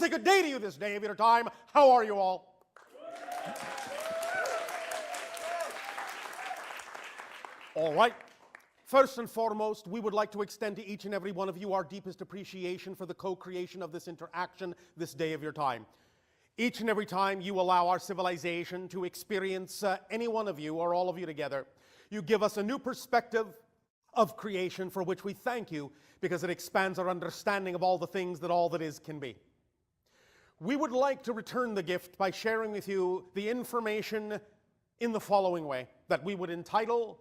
say good day to you this day of your time. How are you all? All right. First and foremost, we would like to extend to each and every one of you our deepest appreciation for the co-creation of this interaction this day of your time. Each and every time you allow our civilization to experience any one of you or all of you together, you give us a new perspective of creation for which we thank you, because it expands our understanding of all the things that all that is can be. We would like to return the gift by sharing with you the information in the following way that we would entitle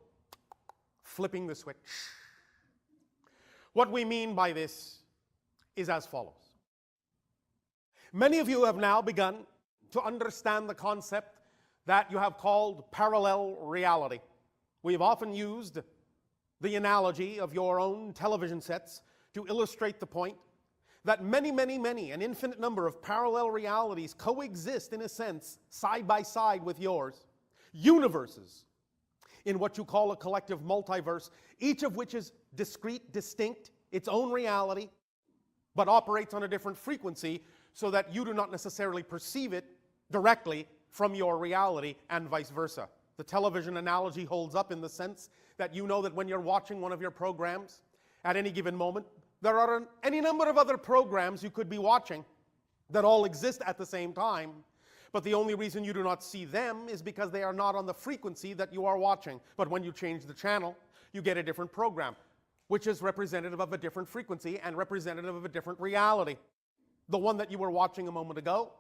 Flipping the Switch. What we mean by this is as follows. Many of you have now begun to understand the concept that you have called parallel reality. We have often used the analogy of your own television sets to illustrate the point that many, an infinite number of parallel realities coexist in a sense, side by side with yours. Universes in what you call a collective multiverse, each of which is discrete, distinct, its own reality, but operates on a different frequency so that you do not necessarily perceive it directly from your reality, and vice versa. The television analogy holds up in the sense that you know that when you're watching one of your programs, at any given moment, there are any number of other programs you could be watching that all exist at the same time, but the only reason you do not see them is because they are not on the frequency that you are watching. But when you change the channel, you get a different program, which is representative of a different frequency and representative of a different reality. The one that you were watching a moment ago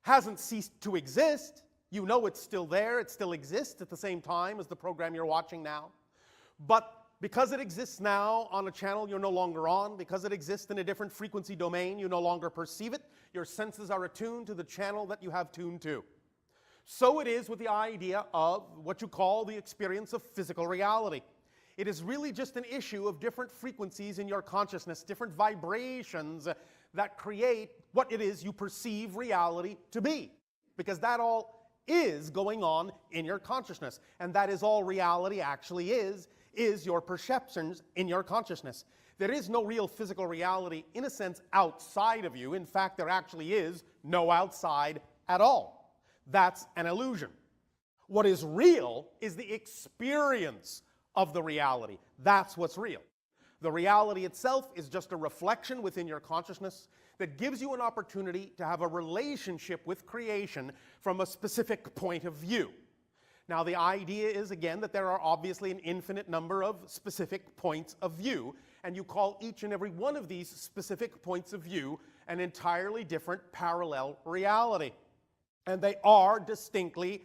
hasn't ceased to exist. You know it's still there, it still exists at the same time as the program you're watching now. But because it exists now on a channel you're no longer on, because it exists in a different frequency domain, you no longer perceive it. Your senses are attuned to the channel that you have tuned to. So it is with the idea of what you call the experience of physical reality. It is really just an issue of different frequencies in your consciousness, different vibrations that create what it is you perceive reality to be. Because that all is going on in your consciousness. And that is all reality actually is your perceptions in your consciousness. There is no real physical reality, in a sense, outside of you. In fact, there actually is no outside at all. That's an illusion. What is real is the experience of the reality. That's what's real. The reality itself is just a reflection within your consciousness that gives you an opportunity to have a relationship with creation from a specific point of view. Now, the idea is, again, that there are obviously an infinite number of specific points of view, and you call each and every one of these specific points of view an entirely different parallel reality. And they are distinctly,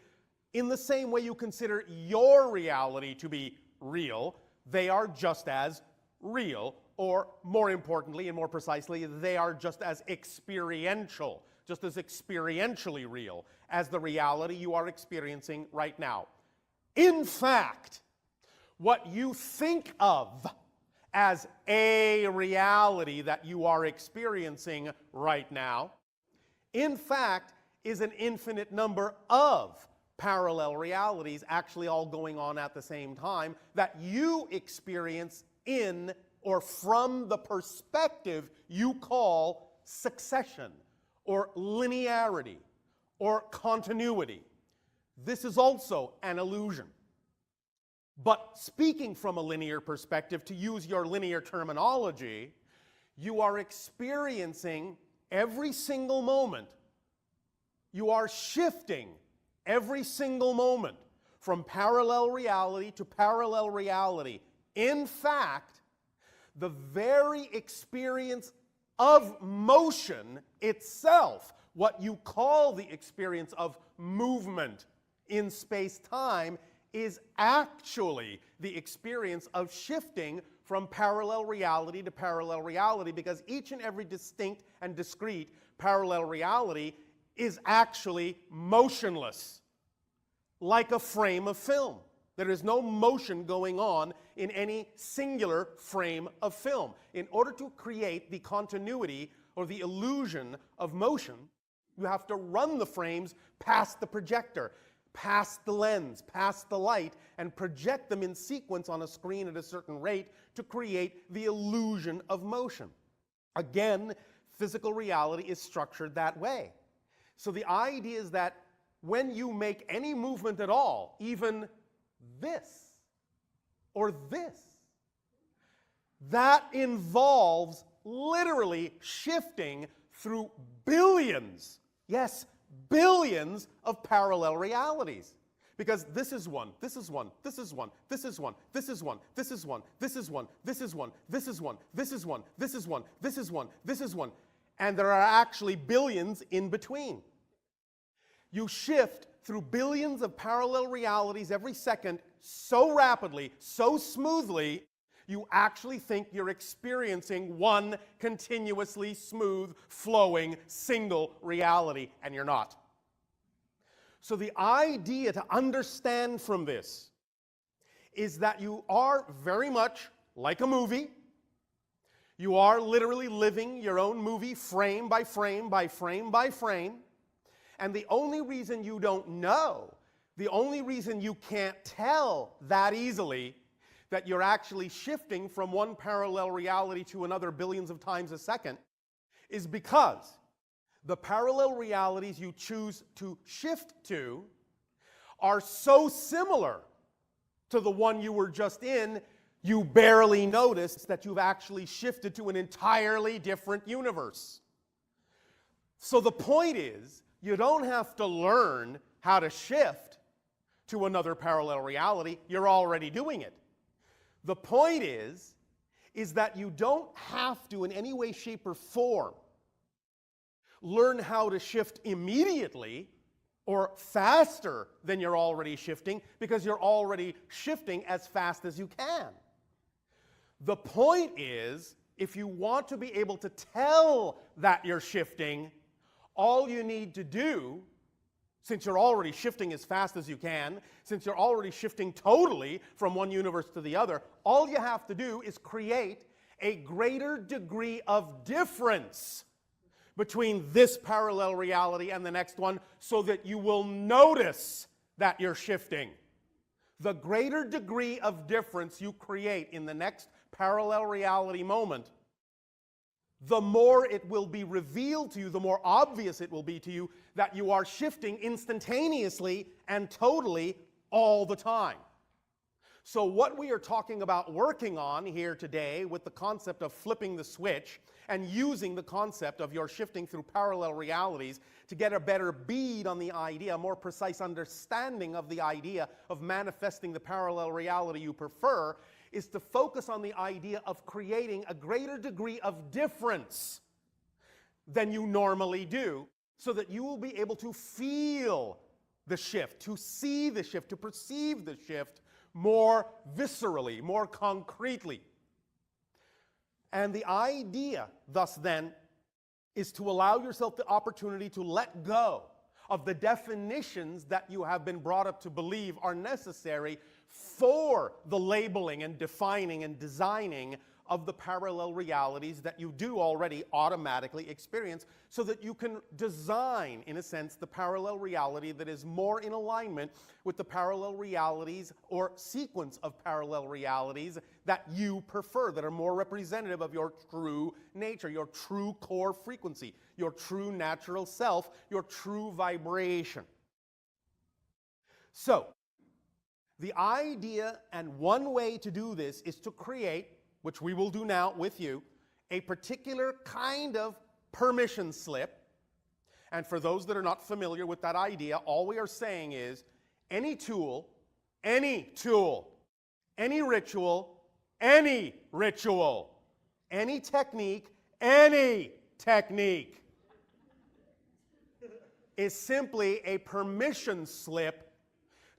in the same way you consider your reality to be real, they are just as real, or more importantly and more precisely, they are just as experiential, just as experientially real as the reality you are experiencing right now. In fact, what you think of as a reality that you are experiencing right now, in fact, is an infinite number of parallel realities actually all going on at the same time that you experience in or from the perspective you call succession or linearity or continuity. This is also an illusion. But speaking from a linear perspective, to use your linear terminology, you are experiencing every single moment. You are shifting every single moment from parallel reality to parallel reality. In fact, the very experience of motion itself, what you call the experience of movement in space-time, is actually the experience of shifting from parallel reality to parallel reality, because each and every distinct and discrete parallel reality is actually motionless, like a frame of film. There is no motion going on in any singular frame of film. In order to create the continuity or the illusion of motion, you have to run the frames past the projector, past the lens, past the light, and project them in sequence on a screen at a certain rate to create the illusion of motion. Again, physical reality is structured that way. So the idea is that when you make any movement at all, even this or this, that involves literally shifting through billions, yes, billions of parallel realities. Because this is one, this is one, this is one, this is one, this is one, this is one, this is one, this is one, this is one, this is one, this is one, this is one, this is one, and there are actually billions in between. You shift through billions of parallel realities every second so rapidly, so smoothly, you actually think you're experiencing one continuously smooth, flowing, single reality, and you're not. So the idea to understand from this is that you are very much like a movie. You are literally living your own movie frame by frame by frame by frame. And the only reason you don't know, the only reason you can't tell that easily that you're actually shifting from one parallel reality to another billions of times a second is because the parallel realities you choose to shift to are so similar to the one you were just in, you barely noticed that you've actually shifted to an entirely different universe. So the point is, you don't have to learn how to shift to another parallel reality. You're already doing it. The point is that you don't have to, in any way, shape, or form, learn how to shift immediately or faster than you're already shifting, because you're already shifting as fast as you can. The point is, if you want to be able to tell that you're shifting, all you need to do, since you're already shifting as fast as you can, since you're already shifting totally from one universe to the other, all you have to do is create a greater degree of difference between this parallel reality and the next one, so that you will notice that you're shifting. The greater degree of difference you create in the next parallel reality moment, the more it will be revealed to you, the more obvious it will be to you that you are shifting instantaneously and totally all the time. So what we are talking about working on here today with the concept of flipping the switch and using the concept of your shifting through parallel realities to get a better bead on the idea, a more precise understanding of the idea of manifesting the parallel reality you prefer, is to focus on the idea of creating a greater degree of difference than you normally do, so that you will be able to feel the shift, to see the shift, to perceive the shift more viscerally, more concretely. And the idea, thus then, is to allow yourself the opportunity to let go of the definitions that you have been brought up to believe are necessary for the labeling and defining and designing of the parallel realities that you do already automatically experience, so that you can design, in a sense, the parallel reality that is more in alignment with the parallel realities or sequence of parallel realities that you prefer, that are more representative of your true nature, your true core frequency, your true natural self, your true vibration. So, the idea, and one way to do this, is to create, which we will do now with you, a particular kind of permission slip. And for those that are not familiar with that idea, all we are saying is any tool, any ritual, any technique is simply a permission slip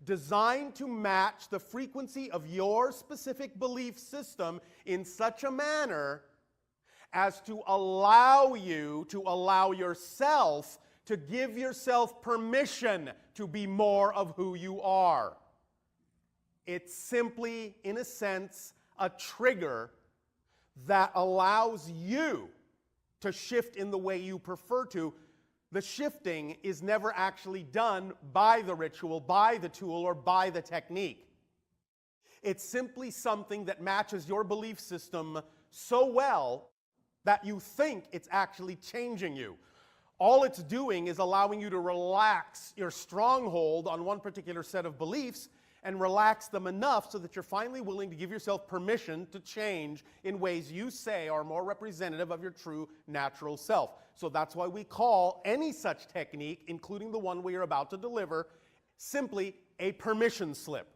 designed to match the frequency of your specific belief system in such a manner as to allow you to allow yourself to give yourself permission to be more of who you are. It's simply, in a sense, a trigger that allows you to shift in the way you prefer to. The shifting is never actually done by the ritual, by the tool, or by the technique. It's simply something that matches your belief system so well that you think it's actually changing you. All it's doing is allowing you to relax your stronghold on one particular set of beliefs and relax them enough so that you're finally willing to give yourself permission to change in ways you say are more representative of your true natural self. So that's why we call any such technique, including the one we are about to deliver, simply a permission slip.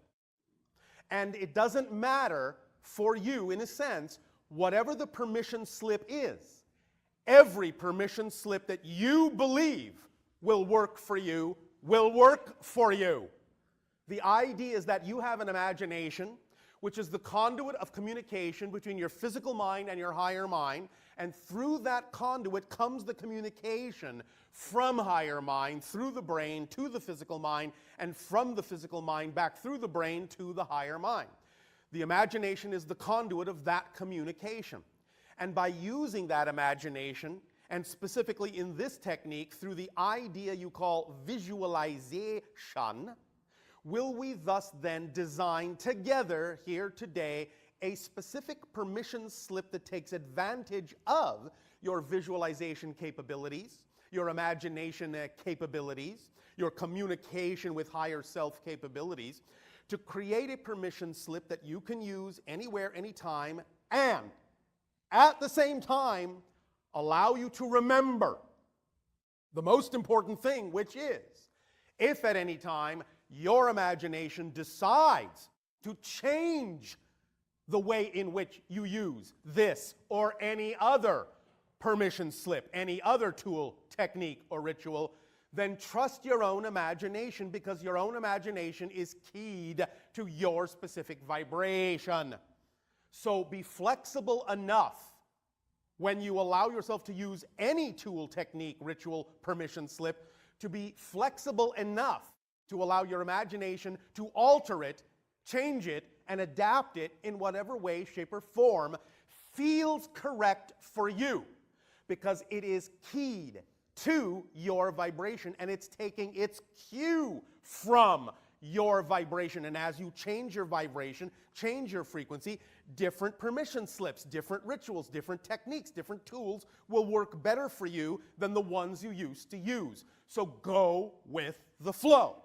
And it doesn't matter for you, in a sense, whatever the permission slip is. Every permission slip that you believe will work for you will work for you. The idea is that you have an imagination, which is the conduit of communication between your physical mind and your higher mind, and through that conduit comes the communication from higher mind through the brain to the physical mind, and from the physical mind back through the brain to the higher mind. The imagination is the conduit of that communication. And by using that imagination, and specifically in this technique through the idea you call visualization, will we thus then design together here today a specific permission slip that takes advantage of your visualization capabilities, your imagination capabilities, your communication with higher self capabilities, to create a permission slip that you can use anywhere, anytime, and at the same time allow you to remember the most important thing, which is, if at any time your imagination decides to change the way in which you use this or any other permission slip, any other tool, technique, or ritual, then trust your own imagination, because your own imagination is keyed to your specific vibration. So be flexible enough when you allow yourself to use any tool, technique, ritual, permission slip, to be flexible enough to allow your imagination to alter it, change it, and adapt it in whatever way, shape, or form feels correct for you, because it is keyed to your vibration and it's taking its cue from your vibration. And as you change your vibration, change your frequency, different permission slips, different rituals, different techniques, different tools will work better for you than the ones you used to use. So go with the flow.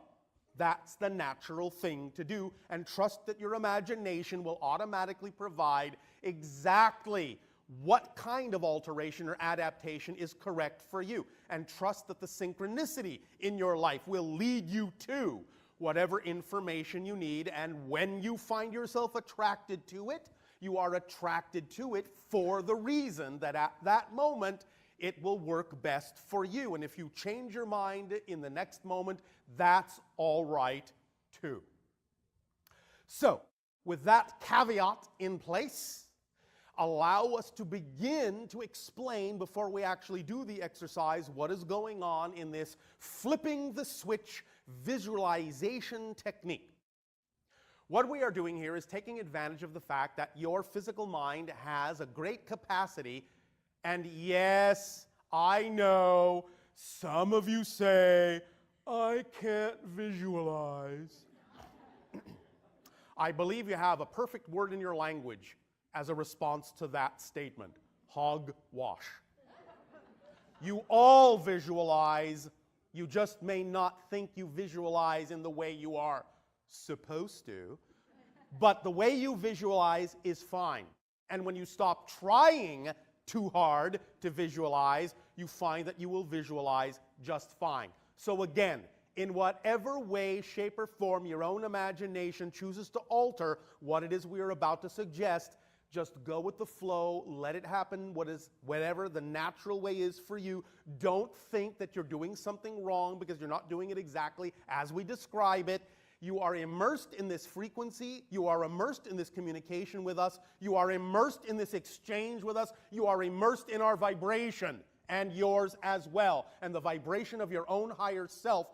That's the natural thing to do, and trust that your imagination will automatically provide exactly what kind of alteration or adaptation is correct for you. And trust that the synchronicity in your life will lead you to whatever information you need, and when you find yourself attracted to it, you are attracted to it for the reason that at that moment it will work best for you. And if you change your mind in the next moment, that's all right too. So, with that caveat in place, allow us to begin to explain, before we actually do the exercise, what is going on in this flipping the switch visualization technique. What we are doing here is taking advantage of the fact that your physical mind has a great capacity. And yes, I know some of you say, I can't visualize. I believe you have a perfect word in your language as a response to that statement: hogwash. You all visualize, you just may not think you visualize in the way you are supposed to, but the way you visualize is fine. And when you stop trying too hard to visualize, you find that you will visualize just fine. So again, in whatever way, shape, or form your own imagination chooses to alter what it is we are about to suggest, just go with the flow, let it happen, whatever the natural way is for you. Don't think that you're doing something wrong because you're not doing it exactly as we describe it. You are immersed in this frequency. You are immersed in this communication with us. You are immersed in this exchange with us. You are immersed in our vibration, and yours as well. And the vibration of your own higher self,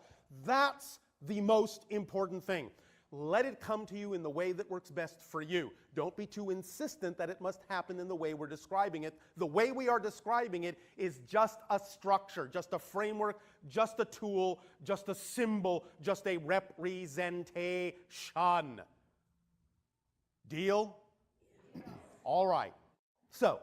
that's the most important thing. Let it come to you in the way that works best for you. Don't be too insistent that it must happen in the way we're describing it. The way we are describing it is just a structure, just a framework, just a tool, just a symbol, just a representation. Deal? All right. So,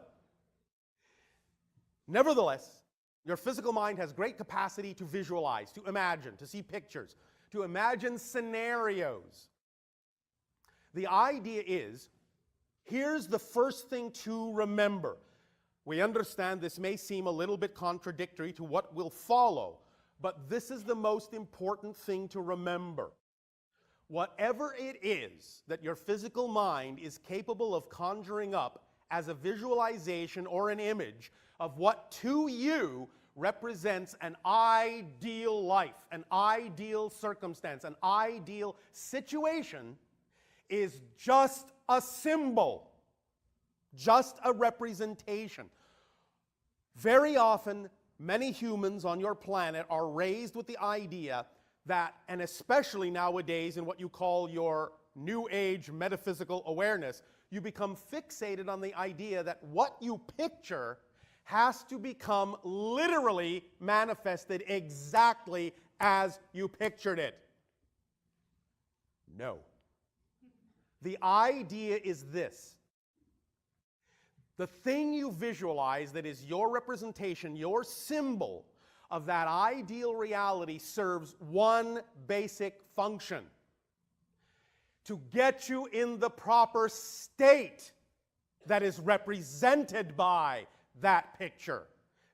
Nevertheless, your physical mind has great capacity to visualize, to imagine, to see pictures, to imagine scenarios. The idea is, here's the first thing to remember. We understand this may seem a little bit contradictory to what will follow, but this is the most important thing to remember. Whatever it is that your physical mind is capable of conjuring up as a visualization or an image of what to you represents an ideal life, an ideal circumstance, an ideal situation, is just a symbol, just a representation. Very often, many humans on your planet are raised with the idea that, and especially nowadays in what you call your New Age metaphysical awareness, you become fixated on the idea that what you picture has to become literally manifested exactly as you pictured it. No. The idea is this. The thing you visualize that is your representation, your symbol of that ideal reality serves one basic function: to get you in the proper state that is represented by that picture.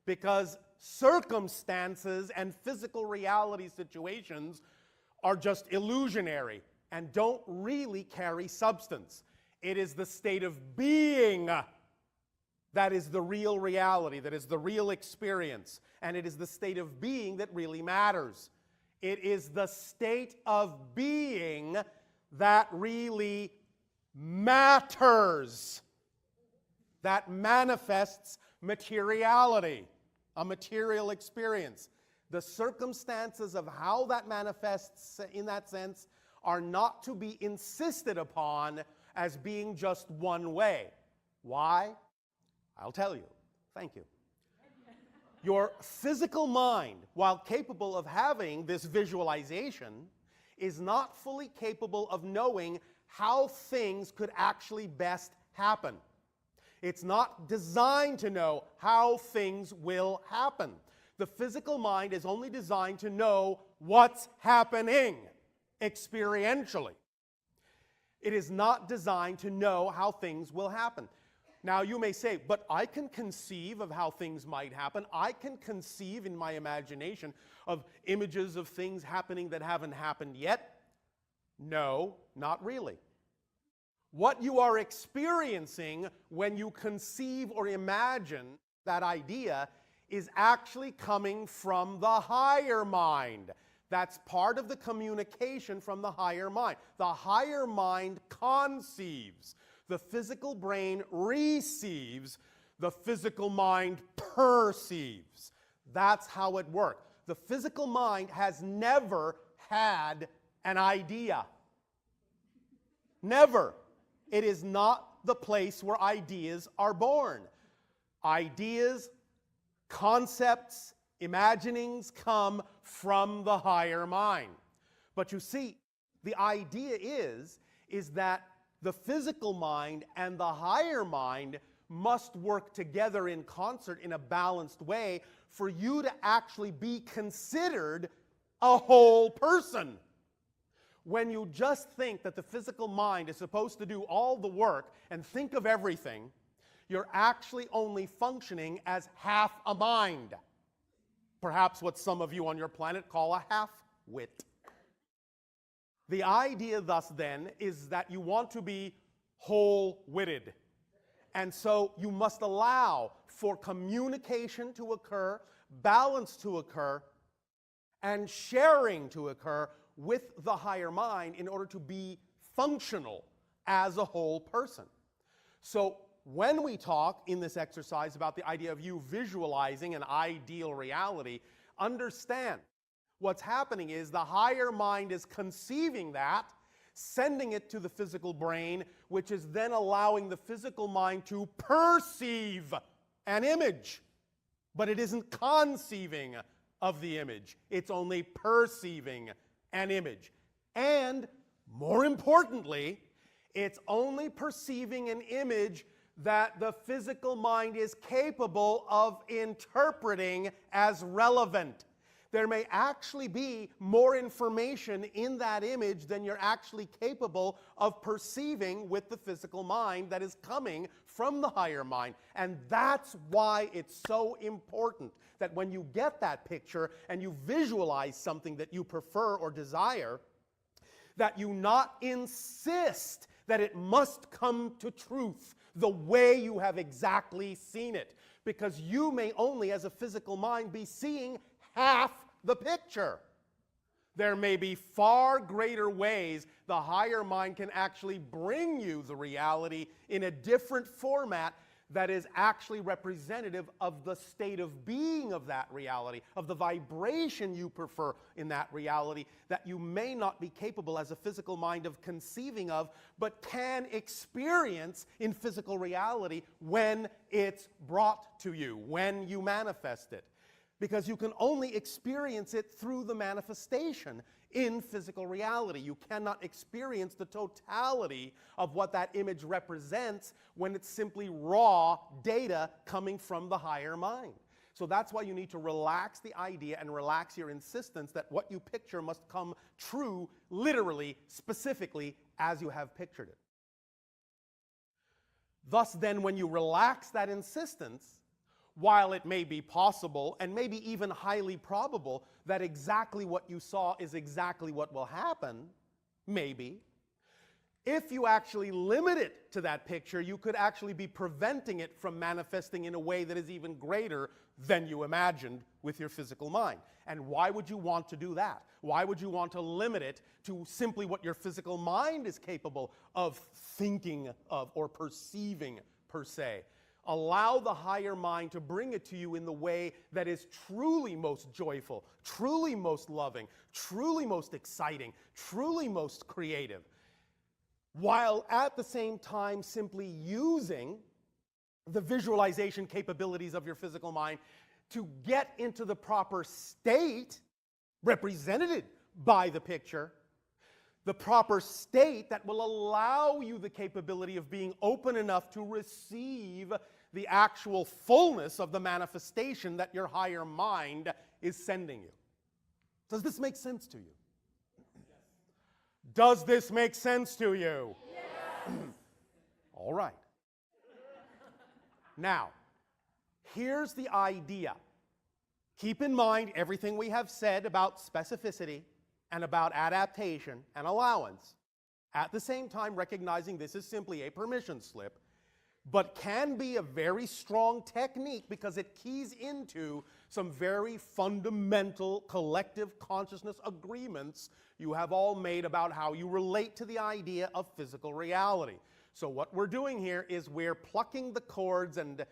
Because circumstances and physical reality situations are just illusionary and don't really carry substance. It is the state of being that is the real reality, that is the real experience. And it is the state of being that really matters. It is the state of being that really matters, that manifests materiality, a material experience. The circumstances of how that manifests in that sense are not to be insisted upon as being just one way. Why? I'll tell you. Thank you. Your physical mind, while capable of having this visualization, is not fully capable of knowing how things could actually best happen. It's not designed to know how things will happen. The physical mind is only designed to know what's happening experientially. It is not designed to know how things will happen. Now you may say, but I can conceive of how things might happen. I can conceive in my imagination of images of things happening that haven't happened yet. No, not really. What you are experiencing when you conceive or imagine that idea is actually coming from the higher mind. That's part of the communication from the higher mind. The higher mind conceives. The physical brain receives. The physical mind perceives. That's how it works. The physical mind has never had an idea. Never. It is not the place where ideas are born. Ideas, concepts, imaginings come from the higher mind. But you see, the idea is that the physical mind and the higher mind must work together in concert in a balanced way for you to actually be considered a whole person. When you just think that the physical mind is supposed to do all the work and think of everything, you're actually only functioning as half a mind. Perhaps what some of you on your planet call a half-wit. The idea thus then is that you want to be whole-witted. And so you must allow for communication to occur, balance to occur, and sharing to occur with the higher mind in order to be functional as a whole person. So when we talk in this exercise about the idea of you visualizing an ideal reality, understand what's happening is the higher mind is conceiving that, sending it to the physical brain, which is then allowing the physical mind to perceive an image. But it isn't conceiving of the image. It's only perceiving an image. And more importantly, it's only perceiving an image that the physical mind is capable of interpreting as relevant. There may actually be more information in that image than you're actually capable of perceiving with the physical mind that is coming from the higher mind. And that's why it's so important that when you get that picture and you visualize something that you prefer or desire, that you not insist that it must come to truth the way you have exactly seen it. Because you may only, as a physical mind, be seeing half the picture. There may be far greater ways the higher mind can actually bring you the reality in a different format that is actually representative of the state of being of that reality, of the vibration you prefer in that reality, that you may not be capable as a physical mind of conceiving of, but can experience in physical reality when it's brought to you, when you manifest it. Because you can only experience it through the manifestation in physical reality. You cannot experience the totality of what that image represents when it's simply raw data coming from the higher mind. So that's why you need to relax the idea and relax your insistence that what you picture must come true, literally, specifically, as you have pictured it. Thus then, when you relax that insistence, while it may be possible and maybe even highly probable that exactly what you saw is exactly what will happen, maybe, if you actually limit it to that picture, you could actually be preventing it from manifesting in a way that is even greater than you imagined with your physical mind. And why would you want to do that? Why would you want to limit it to simply what your physical mind is capable of thinking of or perceiving per se? Allow the higher mind to bring it to you in the way that is truly most joyful, truly most loving, truly most exciting, truly most creative, while at the same time simply using the visualization capabilities of your physical mind to get into the proper state represented by the picture, the proper state that will allow you the capability of being open enough to receive the actual fullness of the manifestation that your higher mind is sending you. Does this make sense to you? Yes. Does this make sense to you? Yes. All right. Now, here's the idea. Keep in mind everything we have said about specificity and about adaptation and allowance. At the same time, recognizing this is simply a permission slip, but can be a very strong technique because it keys into some very fundamental collective consciousness agreements you have all made about how you relate to the idea of physical reality. So what we're doing here is we're plucking the cords and,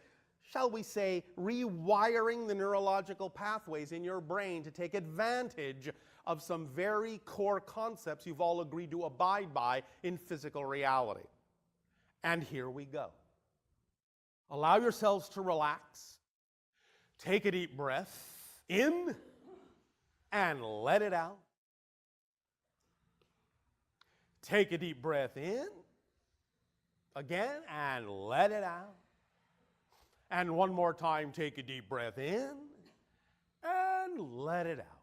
shall we say, rewiring the neurological pathways in your brain to take advantage of some very core concepts you've all agreed to abide by in physical reality. And here we go. Allow yourselves to relax. Take a deep breath in and let it out. Take a deep breath in again and let it out. And one more time, take a deep breath in and let it out.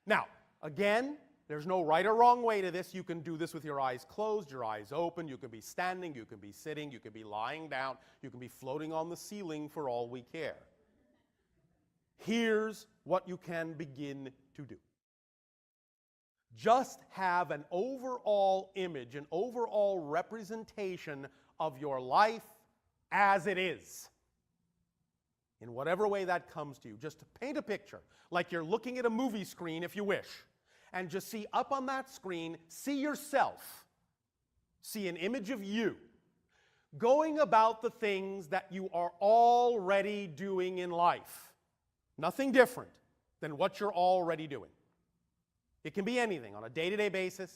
Now, again, there's no right or wrong way to this. You can do this with your eyes closed, your eyes open. You can be standing, you can be sitting, you can be lying down, you can be floating on the ceiling for all we care. Here's what you can begin to do. Just have an overall image, an overall representation of your life as it is. In whatever way that comes to you. Just paint a picture, like you're looking at a movie screen if you wish. And just see up on that screen, see yourself. See an image of you going about the things that you are already doing in life. Nothing different than what you're already doing. It can be anything on a day-to-day basis,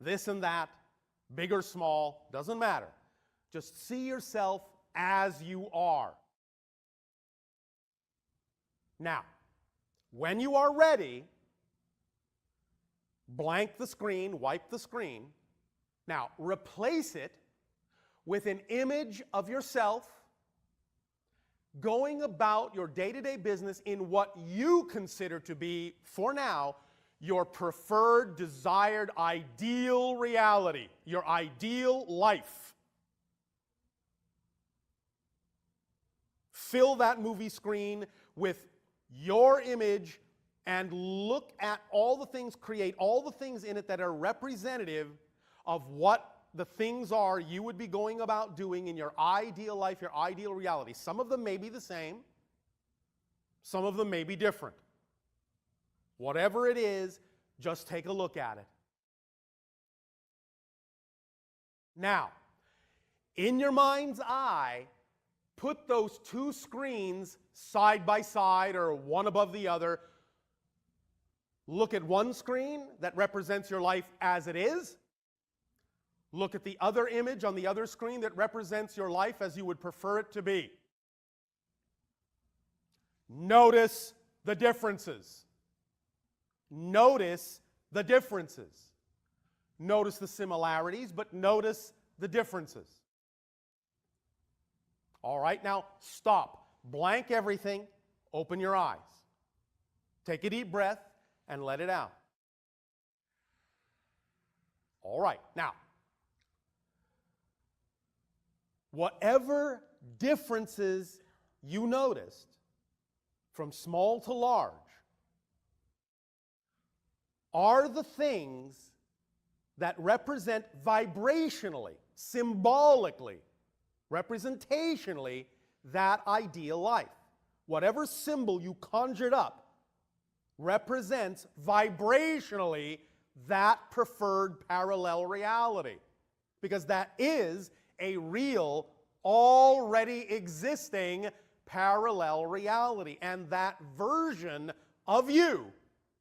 this and that, big or small, doesn't matter. Just see yourself as you are. Now, when you are ready, blank the screen, wipe the screen. Now, replace it with an image of yourself going about your day-to-day business in what you consider to be, for now, your preferred, desired, ideal reality, your ideal life. Fill that movie screen with your image and look at all the things, create all the things in it that are representative of what the things are you would be going about doing in your ideal life, your ideal reality. Some of them may be the same. Some of them may be different. Whatever it is, just take a look at it. Now, in your mind's eye, put those two screens side by side or one above the other. Look at one screen that represents your life as it is. Look at the other image on the other screen that represents your life as you would prefer it to be. Notice the differences. Notice the differences. Notice the similarities, but notice the differences. All right, now stop. Blank everything. Open your eyes. Take a deep breath and let it out. All right, now, whatever differences you noticed, from small to large, are the things that represent vibrationally, symbolically, representationally, that ideal life. Whatever symbol you conjured up represents vibrationally that preferred parallel reality. Because that is a real, already existing parallel reality. And that version of you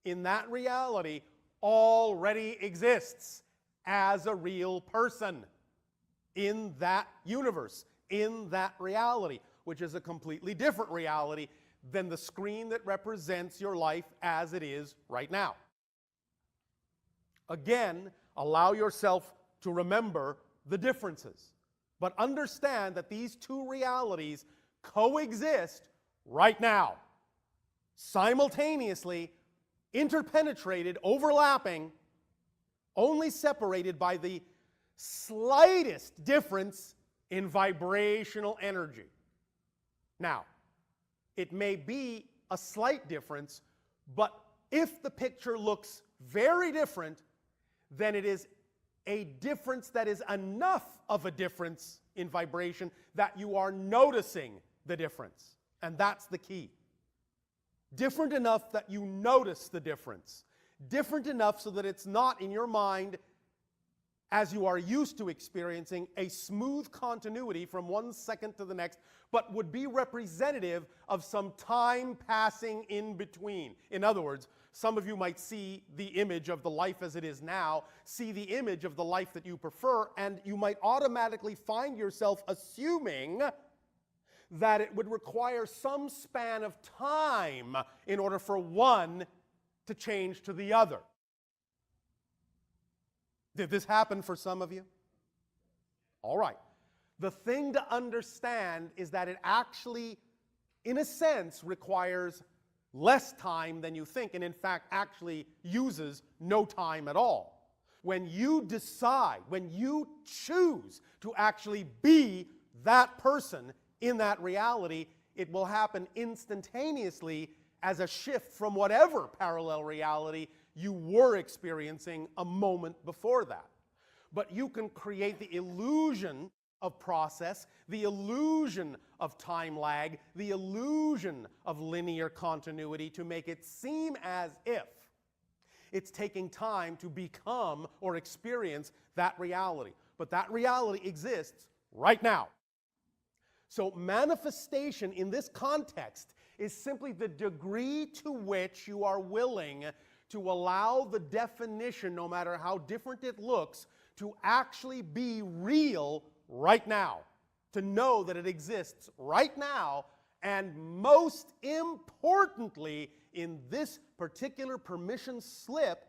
in that reality already exists as a real person in that universe, in that reality, which is a completely different reality than the screen that represents your life as it is right now. Again, allow yourself to remember the differences, but understand that these two realities coexist right now, simultaneously, interpenetrated, overlapping, only separated by the slightest difference in vibrational energy. Now, it may be a slight difference, but if the picture looks very different, then it is a difference that is enough of a difference in vibration that you are noticing the difference. And that's the key. Different enough that you notice the difference. Different enough so that it's not in your mind, as you are used to experiencing, a smooth continuity from one second to the next, but would be representative of some time passing in between. In other words, some of you might see the image of the life as it is now, see the image of the life that you prefer, and you might automatically find yourself assuming that it would require some span of time in order for one to change to the other. Did this happen for some of you? All right. The thing to understand is that it actually, in a sense, requires less time than you think, and in fact actually uses no time at all. When you decide, when you choose to actually be that person in that reality, it will happen instantaneously as a shift from whatever parallel reality you were experiencing a moment before that. But you can create the illusion of process, the illusion of time lag, the illusion of linear continuity to make it seem as if it's taking time to become or experience that reality. But that reality exists right now. So manifestation in this context is simply the degree to which you are willing to allow the definition, no matter how different it looks, to actually be real right now, to know that it exists right now, and most importantly, in this particular permission slip,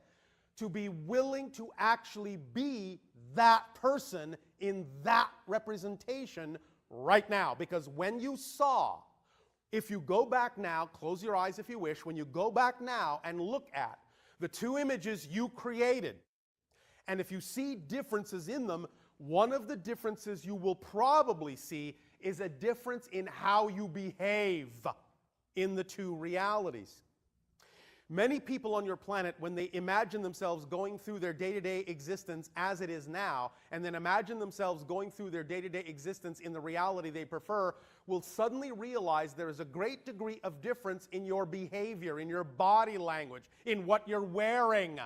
to be willing to actually be that person in that representation right now. Because when you saw, if you go back now, close your eyes if you wish, when you go back now and look at the two images you created, and if you see differences in them, one of the differences you will probably see is a difference in how you behave in the two realities. Many people on your planet, when they imagine themselves going through their day-to-day existence as it is now, and then imagine themselves going through their day-to-day existence in the reality they prefer, will suddenly realize there is a great degree of difference in your behavior, in your body language, in what you're wearing,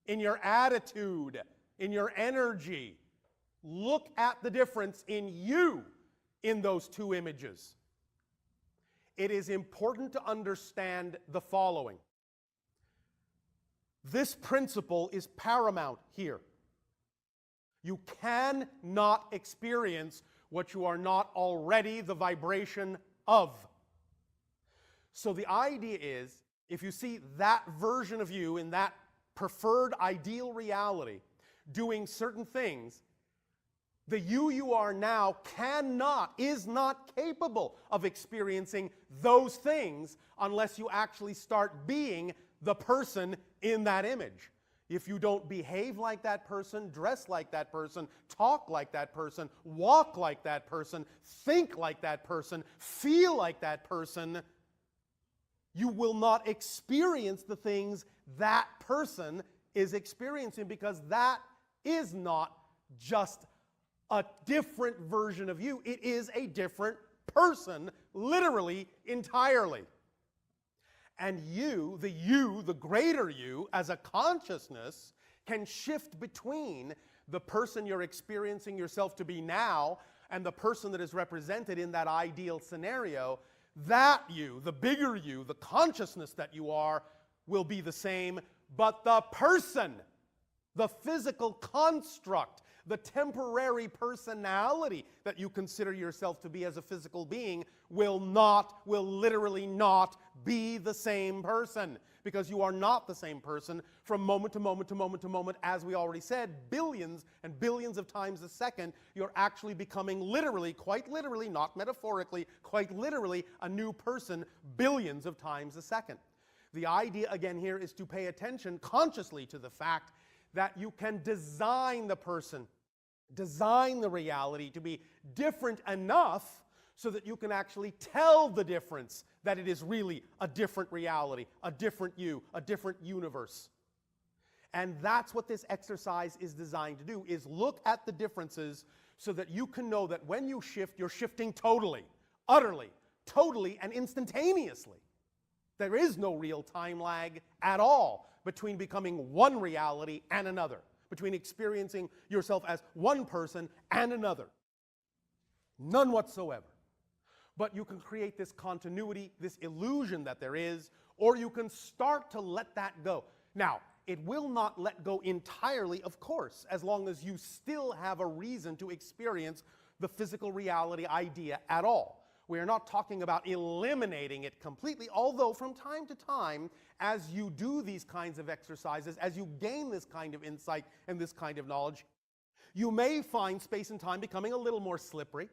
in your attitude, in your energy. Look at the difference in you in those two images. It is important to understand the following. This principle is paramount here. You cannot experience what you are not already the vibration of. So the idea is, if you see that version of you in that preferred ideal reality doing certain things, the you are now is not capable of experiencing those things unless you actually start being the person in that image. If you don't behave like that person, dress like that person, talk like that person, walk like that person, think like that person, feel like that person, you will not experience the things that person is experiencing, because that is not just a different version of you. It is a different person, literally, entirely. And you, the greater you, as a consciousness, can shift between the person you're experiencing yourself to be now and the person that is represented in that ideal scenario. That you, the bigger you, the consciousness that you are, will be the same, but the person, the physical construct, the temporary personality that you consider yourself to be as a physical being will literally not be the same person, because you are not the same person from moment to moment to moment to moment. As we already said, billions and billions of times a second, you're actually becoming literally, quite literally, not metaphorically, quite literally, a new person billions of times a second. The idea again here is to pay attention consciously to the fact that you can design the person, design the reality to be different enough so that you can actually tell the difference, that it is really a different reality, a different you, a different universe. And that's what this exercise is designed to do, is look at the differences so that you can know that when you shift, you're shifting totally, utterly, totally, and instantaneously. There is no real time lag at all between becoming one reality and another, between experiencing yourself as one person and another. None whatsoever. But you can create this continuity, this illusion that there is, or you can start to let that go. Now, it will not let go entirely, of course, as long as you still have a reason to experience the physical reality idea at all. We are not talking about eliminating it completely, although from time to time, as you do these kinds of exercises, as you gain this kind of insight and this kind of knowledge, you may find space and time becoming a little more slippery.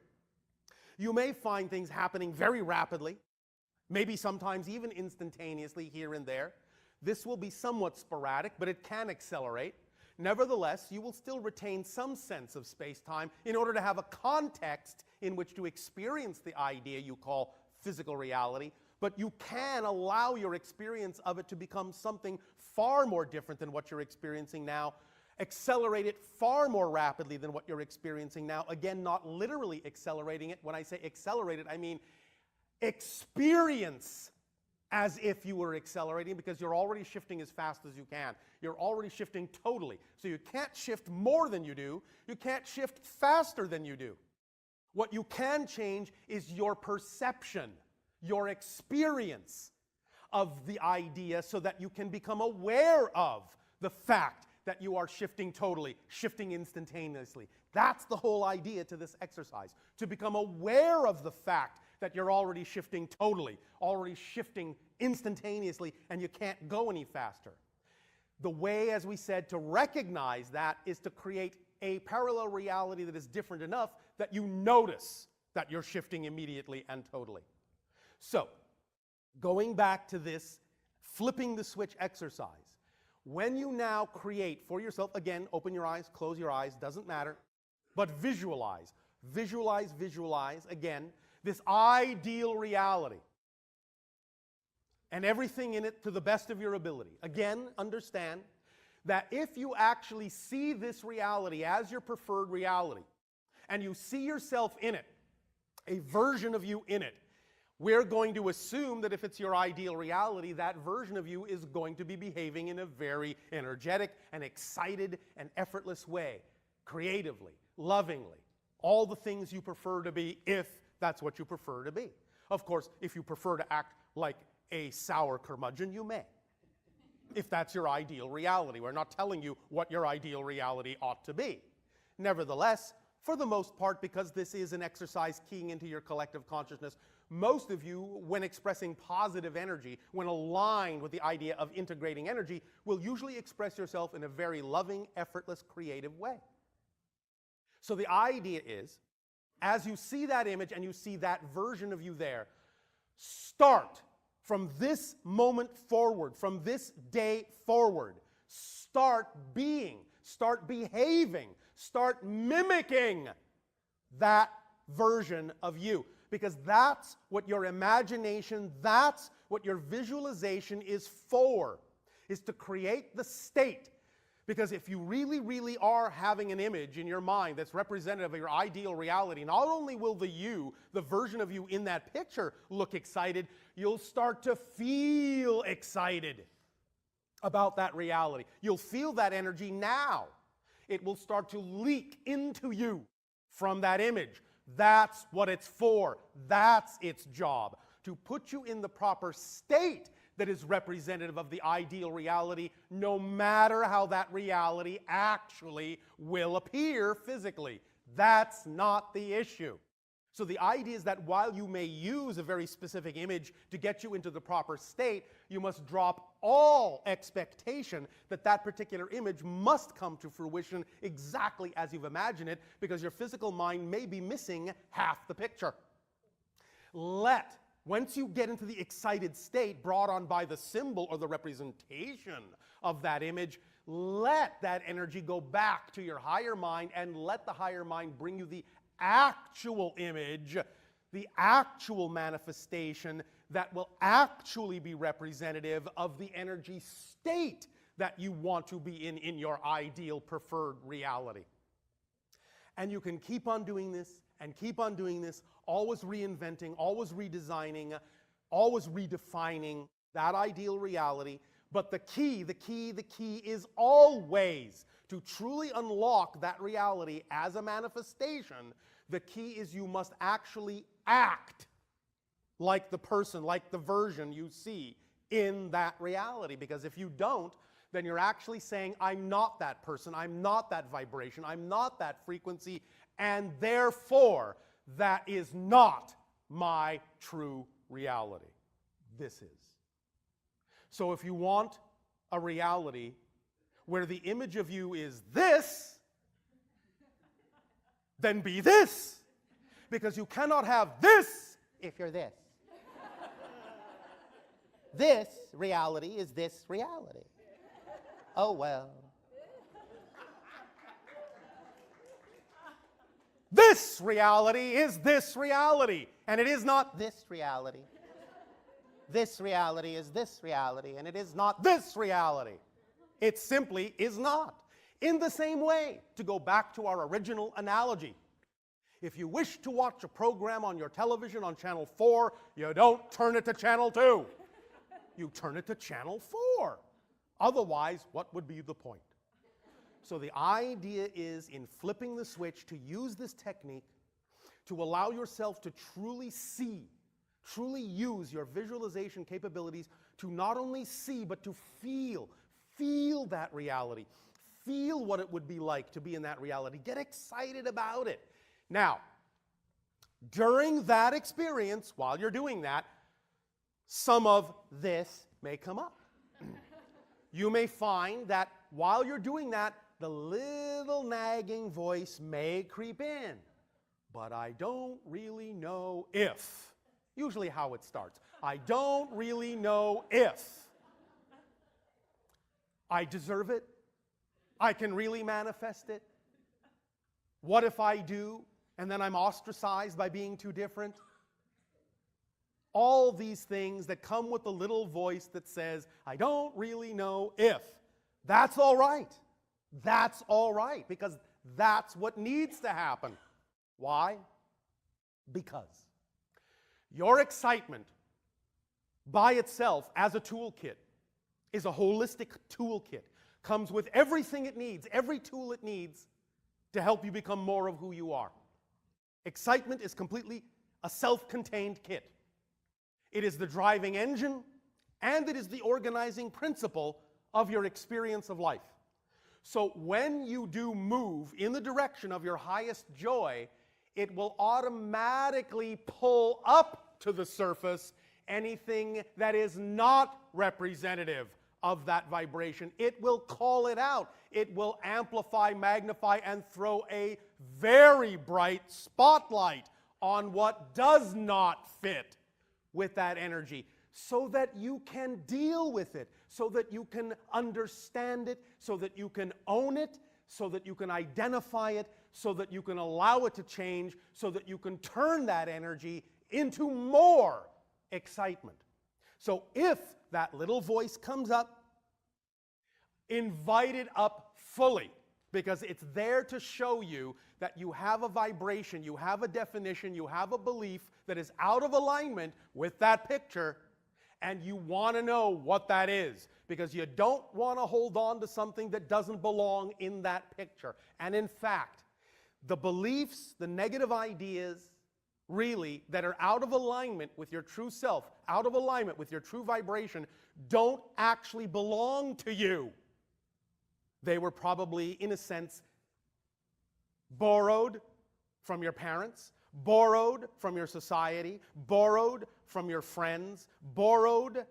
You may find things happening very rapidly, maybe sometimes even instantaneously here and there. This will be somewhat sporadic, but it can accelerate. Nevertheless, you will still retain some sense of space-time in order to have a context in which to experience the idea you call physical reality, but you can allow your experience of it to become something far more different than what you're experiencing now, accelerate it far more rapidly than what you're experiencing now. Again, not literally accelerating it. When I say accelerate it, I mean experience as if you were accelerating, because you're already shifting as fast as you can. You're already shifting totally. So you can't shift more than you do. You can't shift faster than you do. What you can change is your perception, your experience of the idea, so that you can become aware of the fact that you are shifting totally, shifting instantaneously. That's the whole idea to this exercise, to become aware of the fact that you're already shifting totally, already shifting instantaneously, and you can't go any faster. The way, as we said, to recognize that is to create a parallel reality that is different enough that you notice that you're shifting immediately and totally. So, going back to this flipping the switch exercise, when you now create for yourself, again, open your eyes, close your eyes, doesn't matter, but visualize, again, this ideal reality and everything in it to the best of your ability. Again, understand that if you actually see this reality as your preferred reality, and you see yourself in it, a version of you in it, we're going to assume that if it's your ideal reality, that version of you is going to be behaving in a very energetic and excited and effortless way, creatively, lovingly, all the things you prefer to be if that's what you prefer to be. Of course, if you prefer to act like a sour curmudgeon, you may. If that's your ideal reality. We're not telling you what your ideal reality ought to be. Nevertheless, for the most part, because this is an exercise keying into your collective consciousness, most of you, when expressing positive energy, when aligned with the idea of integrating energy, will usually express yourself in a very loving, effortless, creative way. So the idea is, as you see that image and you see that version of you there, start from this moment forward, from this day forward, start being, start behaving, start mimicking that version of you. Because that's what your imagination, that's what your visualization is for, is to create the state. Because if you really, really are having an image in your mind that's representative of your ideal reality, not only will the version of you in that picture, look excited, you'll start to feel excited about that reality. You'll feel that energy now. It will start to leak into you from that image. That's what it's for. That's its job, to put you in the proper state that is representative of the ideal reality, no matter how that reality actually will appear physically. That's not the issue. So the idea is that while you may use a very specific image to get you into the proper state, you must drop all expectation that that particular image must come to fruition exactly as you've imagined it, because your physical mind may be missing half the picture. Once you get into the excited state brought on by the symbol or the representation of that image, let that energy go back to your higher mind and let the higher mind bring you the actual image, the actual manifestation that will actually be representative of the energy state that you want to be in your ideal preferred reality. And you can keep on doing this and keep on doing this, always reinventing, always redesigning, always redefining that ideal reality. But the key is always to truly unlock that reality as a manifestation. The key is you must actually act like the person, like the version you see in that reality. Because if you don't, then you're actually saying, I'm not that person, I'm not that vibration, I'm not that frequency, and therefore, that is not my true reality. This is. So if you want a reality where the image of you is this, then be this. Because you cannot have this if you're this. This reality is this reality. Oh, well. This reality is this reality, and it is not this reality. This reality is this reality, and it is not this reality. It simply is not. In the same way, to go back to our original analogy, if you wish to watch a program on your television on channel 4, you don't turn it to channel 2. You turn it to channel 4. Otherwise, what would be the point? So the idea is, in flipping the switch, to use this technique to allow yourself to truly see, truly use your visualization capabilities to not only see, but to feel that reality. Feel what it would be like to be in that reality. Get excited about it. Now, during that experience, while you're doing that, some of this may come up. You may find that while you're doing that, the little nagging voice may creep in, but I don't really know if. Usually how it starts. I don't really know if I deserve it. I can really manifest it. What if I do, and then I'm ostracized by being too different? All these things that come with the little voice that says, I don't really know if. That's all right. That's all right, because that's what needs to happen. Why? Because your excitement by itself as a toolkit is a holistic toolkit. Comes with everything it needs, every tool it needs to help you become more of who you are. Excitement is completely a self-contained kit. It is the driving engine, and it is the organizing principle of your experience of life. So when you do move in the direction of your highest joy, it will automatically pull up to the surface anything that is not representative of that vibration. It will call it out. It will amplify, magnify, and throw a very bright spotlight on what does not fit with that energy, so that you can deal with it, so that you can understand it, so that you can own it, so that you can identify it, so that you can allow it to change, so that you can turn that energy into more excitement. So if that little voice comes up, invite it up fully, because it's there to show you that you have a vibration, you have a definition, you have a belief that is out of alignment with that picture, and you want to know what that is, because you don't want to hold on to something that doesn't belong in that picture. And in fact, the beliefs, the negative ideas, really, that are out of alignment with your true self, out of alignment with your true vibration, don't actually belong to you. They were probably, in a sense, borrowed from your parents, borrowed from your society, borrowed from your friends, borrowed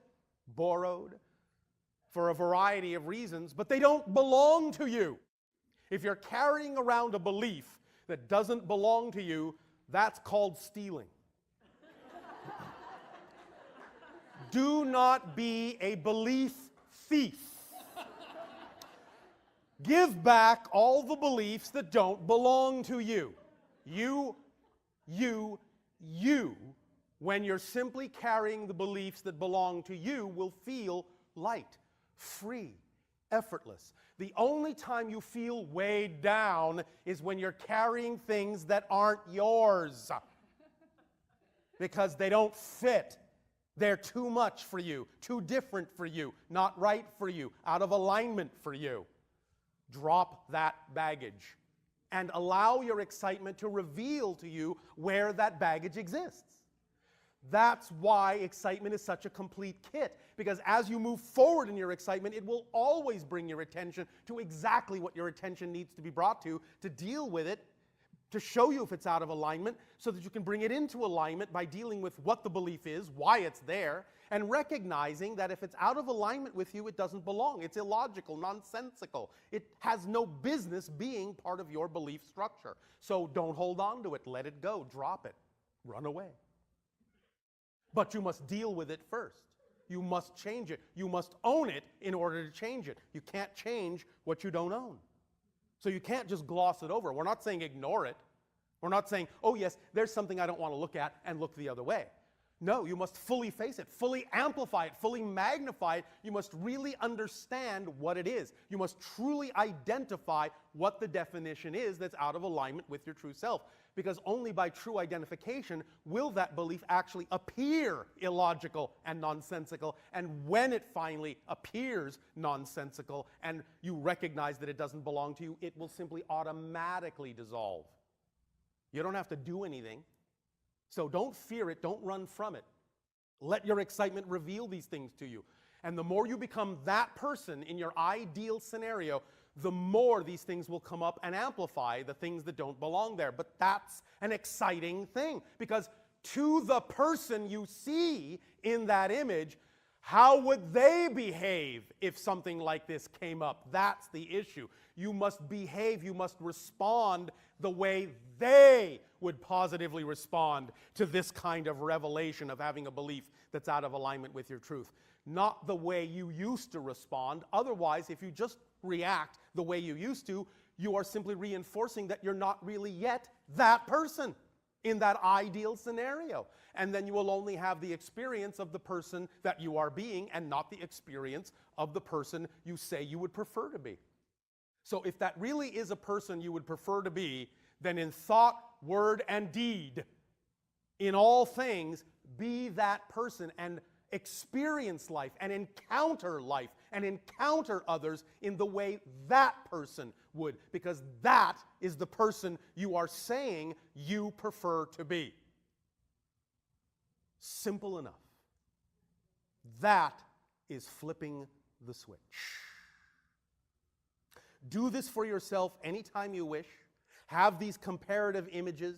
for a variety of reasons, but they don't belong to you. If you're carrying around a belief that doesn't belong to you, that's called stealing. Do not be a belief thief. Give back all the beliefs that don't belong to you. You, when you're simply carrying the beliefs that belong to you, will feel light, free, effortless. The only time you feel weighed down is when you're carrying things that aren't yours, because they don't fit. They're too much for you, too different for you, not right for you, out of alignment for you. Drop that baggage and allow your excitement to reveal to you where that baggage exists. That's why excitement is such a complete kit, because as you move forward in your excitement, it will always bring your attention to exactly what your attention needs to be brought to deal with it, to show you if it's out of alignment, so that you can bring it into alignment by dealing with what the belief is, why it's there, and recognizing that if it's out of alignment with you, it doesn't belong. It's illogical, nonsensical. It has no business being part of your belief structure. So don't hold on to it. Let it go. Drop it. Run away. But you must deal with it first. You must change it. You must own it in order to change it. You can't change what you don't own. So you can't just gloss it over. We're not saying ignore it. We're not saying, oh yes, there's something I don't want to look at, and look the other way. No, you must fully face it, fully amplify it, fully magnify it. You must really understand what it is. You must truly identify what the definition is that's out of alignment with your true self. Because only by true identification will that belief actually appear illogical and nonsensical. And when it finally appears nonsensical and you recognize that it doesn't belong to you, it will simply automatically dissolve. You don't have to do anything. So don't fear it, don't run from it. Let your excitement reveal these things to you. And the more you become that person in your ideal scenario, the more these things will come up and amplify the things that don't belong there. But that's an exciting thing, because to the person you see in that image, How would they behave if something like this came up? That's the issue. You must behave, you must respond the way they would positively respond to this kind of revelation of having a belief that's out of alignment with your truth. Not the way you used to respond. Otherwise, if you just react the way you used to, you are simply reinforcing that you're not really yet that person in that ideal scenario. And then you will only have the experience of the person that you are being and not the experience of the person you say you would prefer to be. So if that really is a person you would prefer to be, then in thought, word, and deed, in all things, be that person and experience life and encounter others in the way that person would, because that is the person you are saying you prefer to be. Simple enough. That is flipping the switch. Do this for yourself anytime you wish. Have these comparative images.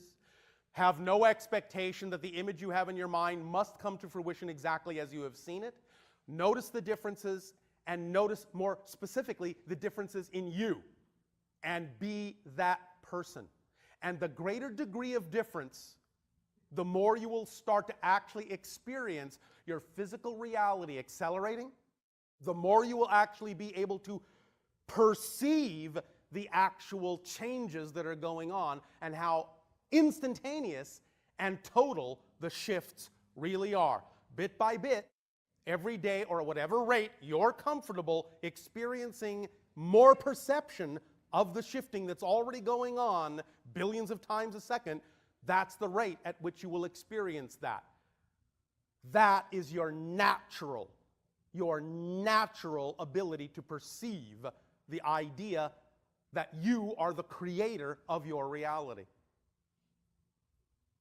Have no expectation that the image you have in your mind must come to fruition exactly as you have seen it. Notice the differences, and notice more specifically the differences in you, and be that person. And the greater degree of difference, the more you will start to actually experience your physical reality accelerating, the more you will actually be able to perceive the actual changes that are going on and how instantaneous and total the shifts really are. Bit by bit, every day or at whatever rate you're comfortable experiencing more perception of the shifting that's already going on billions of times a second, that's the rate at which you will experience that. That is your natural ability to perceive the idea that you are the creator of your reality.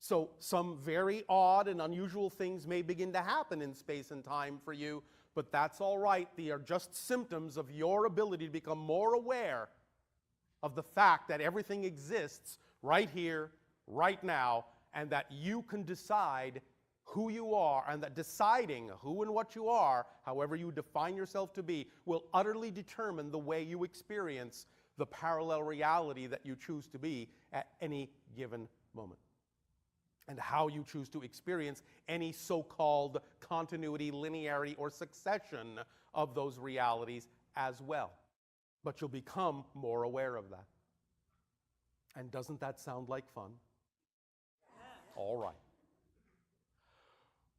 So some very odd and unusual things may begin to happen in space and time for you, but that's all right. They are just symptoms of your ability to become more aware of the fact that everything exists right here, right now, and that you can decide who you are, and that deciding who and what you are, however you define yourself to be, will utterly determine the way you experience the parallel reality that you choose to be at any given moment, and how you choose to experience any so-called continuity, linearity, or succession of those realities as well. But you'll become more aware of that. And doesn't that sound like fun? All right.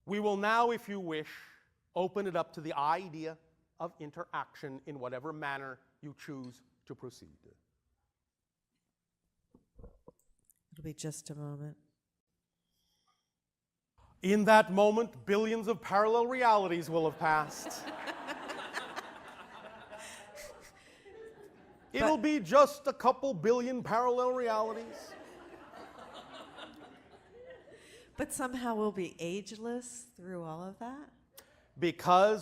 We will now, if you wish, open it up to the idea of interaction in whatever manner you choose to proceed. It'll be just a moment. In that moment, billions of parallel realities will have passed. It'll be just a couple billion parallel realities. But somehow we'll be ageless through all of that? Because